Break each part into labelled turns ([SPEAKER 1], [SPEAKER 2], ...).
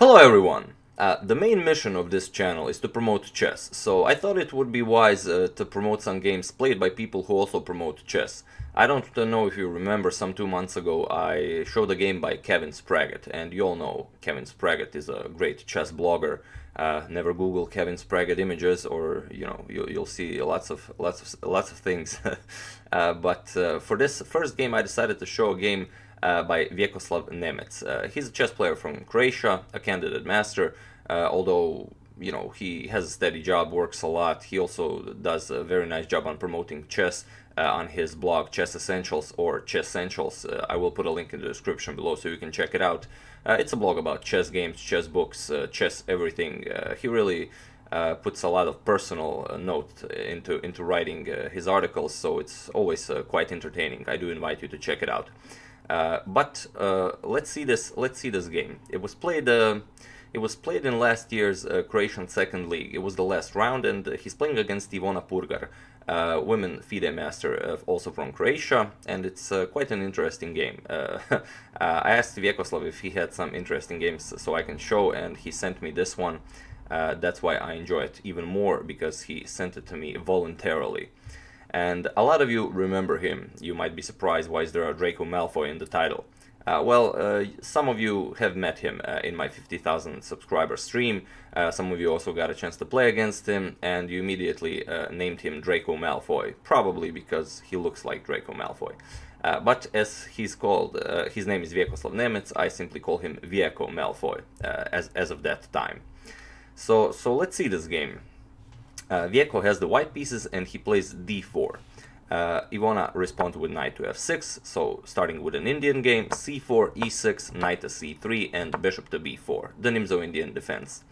[SPEAKER 1] Hello everyone! The main mission of this channel is to promote chess, so I thought it would be wise to promote some games played by people who also promote chess. I don't know if you remember, some 2 months ago I showed a game by Kh1 Bb6, and you all know Kh1 Bb6 is a great chess blogger. Never Google Kh1 Bb6 images, or you'll see lots of things. But for this first game I decided to show a game by Vjekoslav Nemec. He's a chess player from Croatia, a candidate master, although he has a steady job, works a lot. He also does a very nice job on promoting chess on his blog Chess Essentials or Chess Essentials. I will put a link in the description below so you can check it out. It's a blog about chess games, chess books, chess everything. He really puts a lot of personal note into writing his articles, so it's always quite entertaining. I do invite you to check it out. But let's see this game. It was played in last year's Croatian second league. It was the last round, and he's playing against Ivona Purgar, women FIDE master, also from Croatia, and it's quite an interesting game. I asked Vjekoslav if he had some interesting games so I can show, and he sent me this one. That's why I enjoy it even more, because he sent it to me voluntarily. And a lot of you remember him. You might be surprised why is there a Draco Malfoy in the title. Some of you have met him in my 50,000 subscriber stream. Some of you also got a chance to play against him, and you immediately named him Draco Malfoy, probably because he looks like Draco Malfoy. But as he's called, his name is Vjekoslav Nemec, I simply call him Vjeko Malfoy as of that time. So let's see this game. Vjeko has the white pieces and he plays d4. Ivona responds with knight to f6, so starting with an Indian game, c4, e6, knight to c3, and bishop to b4, the Nimzo-Indian defense.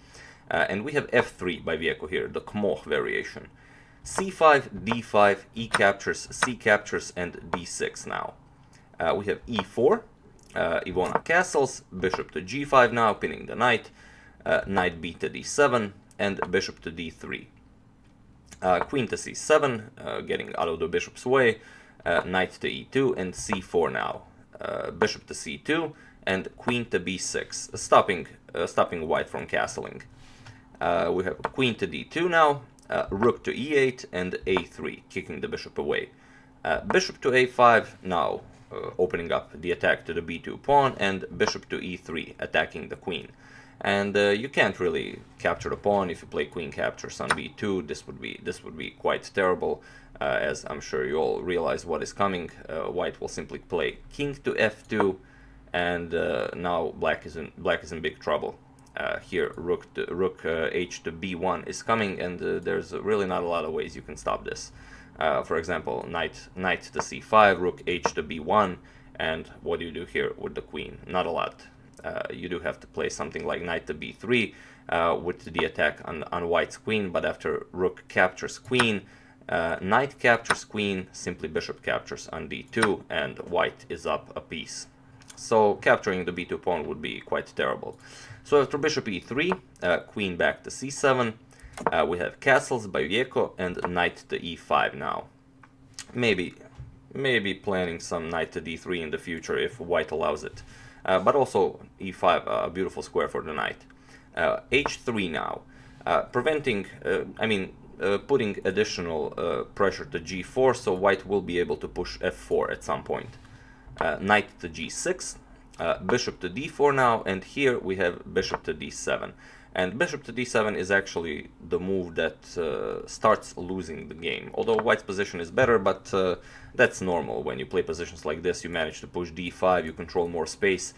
[SPEAKER 1] And we have f3 by Vjeko here, the Kmoch variation. c5, d5, e captures, c captures, and d6 now. We have e4, Ivona castles, bishop to g5 now, pinning the knight, knight b to d7, and bishop to d3. Queen to c7, getting out of the bishop's way, knight to e2, and c4 now. Bishop to c2, and queen to b6, stopping white from castling. We have queen to d2 now, rook to e8, and a3, kicking the bishop away. Bishop to a5 now, opening up the attack to the b2 pawn, and bishop to e3, attacking the queen. And you can't really capture the pawn if you play queen captures on b2. This would be quite terrible, as I'm sure you all realize what is coming. White will simply play king to f2, and now black is in big trouble. Here rook h to b1 is coming, and there's really not a lot of ways you can stop this. For example, knight to c5, rook h to b1, and what do you do here with the queen? Not a lot. You do have to play something like knight to b3 with the attack on white's queen, but after rook captures queen, knight captures queen, simply bishop captures on d2, and white is up a piece. So capturing the b2 pawn would be quite terrible. So after bishop e3, queen back to c7, we have castles by Vjeko and knight to e5 now. Maybe planning some knight to d3 in the future if white allows it. But also e5, a beautiful square for the knight. h3 now, putting additional pressure to g4, so white will be able to push f4 at some point. Knight to g6, bishop to d4 now, and here we have bishop to d7. And bishop to d7 is actually the move that starts losing the game. Although white's position is better, but that's normal. When you play positions like this, you manage to push d5, you control more space.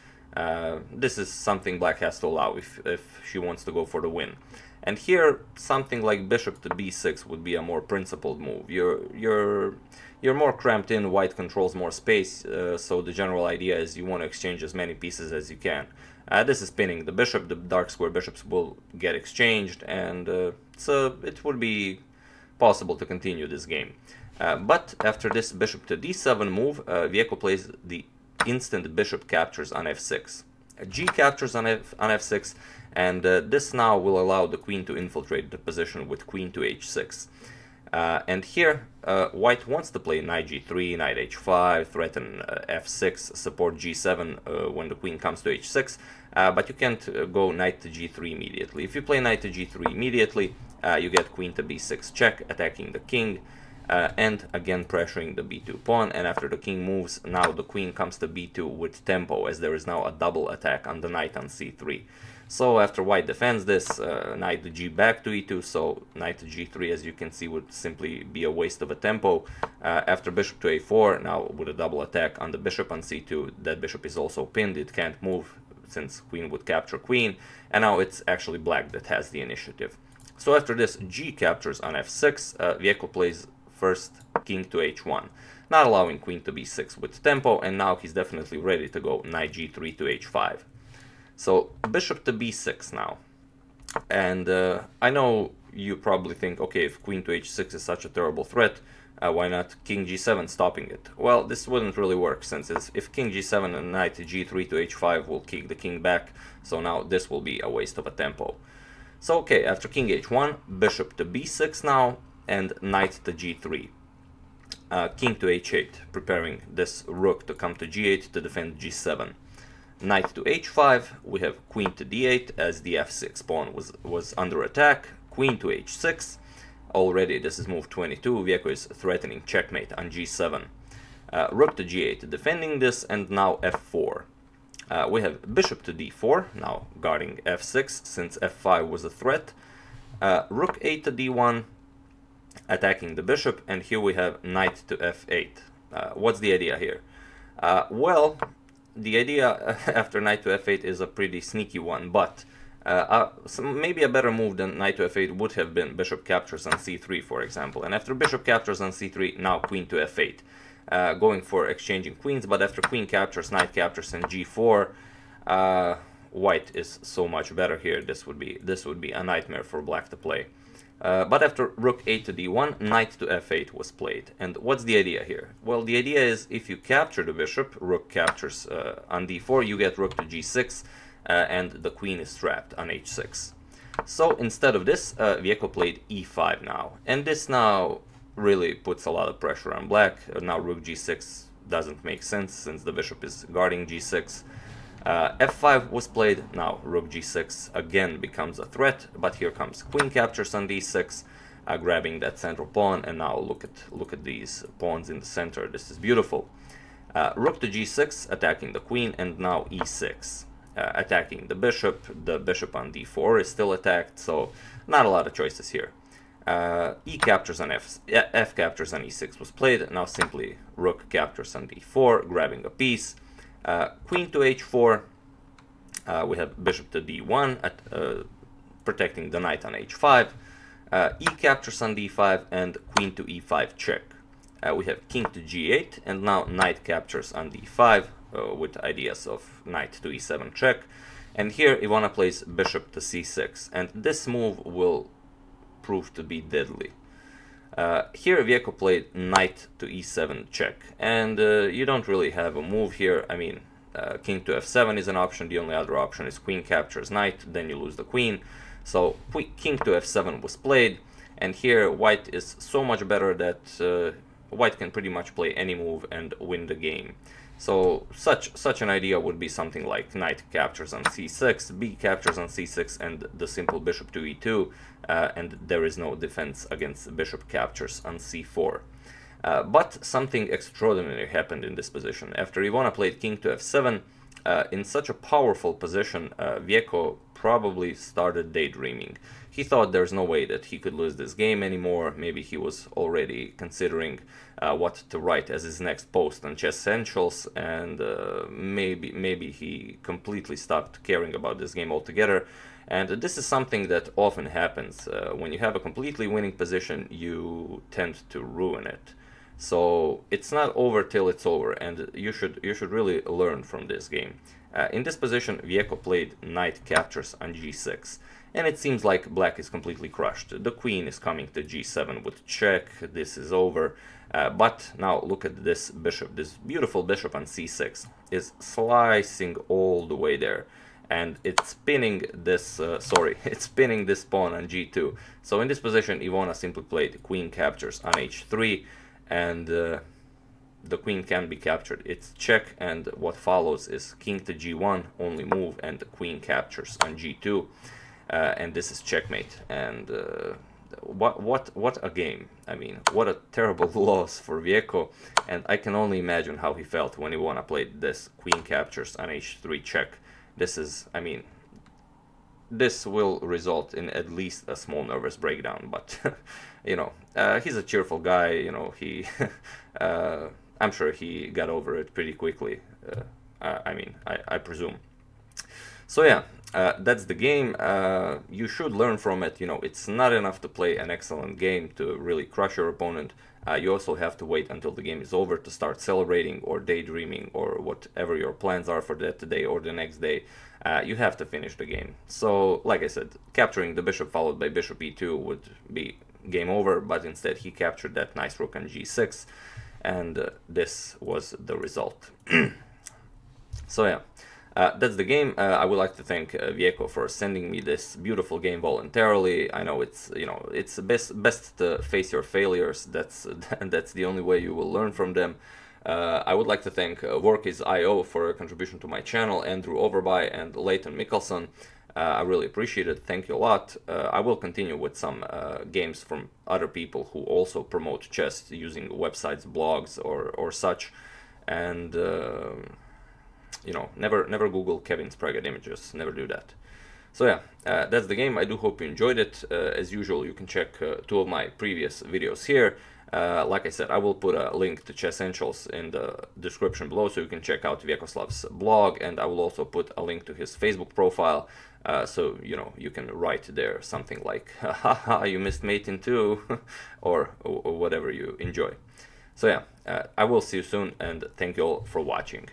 [SPEAKER 1] This is something black has to allow if she wants to go for the win. And here, something like bishop to b6 would be a more principled move. You're more cramped in, white controls more space, so the general idea is you want to exchange as many pieces as you can. This is pinning the bishop, the dark square bishops will get exchanged, and it would be possible to continue this game. But after this bishop to d7 move, Vjeko plays the instant bishop captures on f6. G captures on f6, and this now will allow the queen to infiltrate the position with queen to h6. And here, white wants to play knight g3, knight h5, threaten f6, support g7 when the queen comes to h6. but you can't go knight to g3 immediately. If you play knight to g3 immediately, you get queen to b6 check, attacking the king, and again pressuring the b2 pawn, and after the king moves, now the queen comes to b2 with tempo, as there is now a double attack on the knight on c3. So after white defends this, knight to g back to e2, so knight to g3, as you can see, would simply be a waste of a tempo. After bishop to a4, now with a double attack on the bishop on c2, that bishop is also pinned, it can't move since queen would capture queen, and now it's actually black that has the initiative. So after this, g captures on f6, Vjeko plays first king to h1, not allowing queen to b6 with tempo, and now he's definitely ready to go knight g3 to h5. So bishop to b6 now, and I know you probably think, okay, if queen to h6 is such a terrible threat, why not king g7 stopping it? Well, this wouldn't really work, since if king g7 and knight to g3 to h5 will kick the king back, so now this will be a waste of a tempo. So okay, after king h1, bishop to b6 now, and knight to g3. King to h8, preparing this rook to come to g8 to defend g7. Knight to h5, we have queen to d8, as the f6 pawn was under attack. Queen to h6, already this is move 22, Vjeko is threatening checkmate on g7. Rook to g8, defending this, and now f4. We have bishop to d4, now guarding f6, since f5 was a threat. Rook 8 to d1, attacking the bishop, and here we have knight to f8. What's the idea here? Well, the idea after knight to f8 is a pretty sneaky one, but maybe a better move than knight to f8 would have been bishop captures on c3, for example. And after bishop captures on c3, now queen to f8, going for exchanging queens. But after queen captures, knight captures, and g4, white is so much better here. This would be a nightmare for black to play. But after rook 8 to d1, knight to f8 was played. And what's the idea here? Well, the idea is if you capture the bishop, rook captures on d4, you get rook to g6, and the queen is trapped on h6. So instead of this, Vjeko played e5 now. And this now really puts a lot of pressure on black. Now rook g6 doesn't make sense since the bishop is guarding g6. F5 was played, now rook g6 again becomes a threat, but here comes queen captures on d6, grabbing that central pawn, and now look at these pawns in the center. This is beautiful. Rook to g6, attacking the queen, and now e6, attacking the bishop. The bishop on d4 is still attacked, so not a lot of choices here. E captures on f captures on e6 was played, now simply rook captures on d4, grabbing a piece. Queen to h4, we have bishop to d1, protecting the knight on h5, e captures on d5, and queen to e5 check. We have king to g8, and now knight captures on d5, with ideas of knight to e7 check. And here Ivona plays bishop to c6, and this move will prove to be deadly. Here Vjeko played knight to e7 check, and you don't really have a move here. I mean, king to f7 is an option, the only other option is queen captures knight, then you lose the queen. So king to f7 was played, and here white is so much better that white can pretty much play any move and win the game. So such an idea would be something like knight captures on c6, b captures on c6, and the simple bishop to e2, and there is no defense against bishop captures on c4. But something extraordinary happened in this position. After Ivona played king to f7, in such a powerful position, Vjeko probably started daydreaming. He thought there's no way that he could lose this game anymore. Maybe he was already considering what to write as his next post on Chess Essentials, and maybe he completely stopped caring about this game altogether. And this is something that often happens. When you have a completely winning position, you tend to ruin it. So it's not over till it's over, and you should really learn from this game. In this position, Vjeko played knight captures on g6, and it seems like black is completely crushed. The queen is coming to g7 with check. This is over. But now look at this bishop. This beautiful bishop on c6 is slicing all the way there, and it's spinning this it's spinning this pawn on g2. So in this position, Ivona simply played queen captures on h3, and the queen can be captured. It's check, and what follows is king to g1, only move, and the queen captures on g2, and this is checkmate. And what a game! I mean, what a terrible loss for Vjeko, and I can only imagine how he felt when Ivona played this queen captures on h3 check. This is, I mean, this will result in at least a small nervous breakdown, but you know, he's a cheerful guy, you know, he I'm sure he got over it pretty quickly, I mean, I presume. So yeah, that's the game. You should learn from it. You know, it's not enough to play an excellent game to really crush your opponent. You also have to wait until the game is over to start celebrating or daydreaming or whatever your plans are for that day or the next day. You have to finish the game. So, like I said, capturing the bishop followed by bishop e2 would be game over, but instead he captured that nice rook on g6, and this was the result. So yeah, that's the game. I would like to thank Vjeko for sending me this beautiful game voluntarily. I know it's, you know, it's best to face your failures. That's the only way you will learn from them. I would like to thank Workis.io for a contribution to my channel, Andrew Overby and Leighton Mickelson. I really appreciate it. Thank you a lot. I will continue with some games from other people who also promote chess using websites, blogs, or such. And you know, never Google Kevin Sprague images. Never do that. So yeah, that's the game. I do hope you enjoyed it. As usual, you can check 2 of my previous videos here. Like I said, I will put a link to Chessentials in the description below, so you can check out Vjekoslav's blog, and I will also put a link to his Facebook profile, so you know, you can write there something like haha, you missed mate in 2 or whatever you enjoy. So yeah, I will see you soon, and thank you all for watching.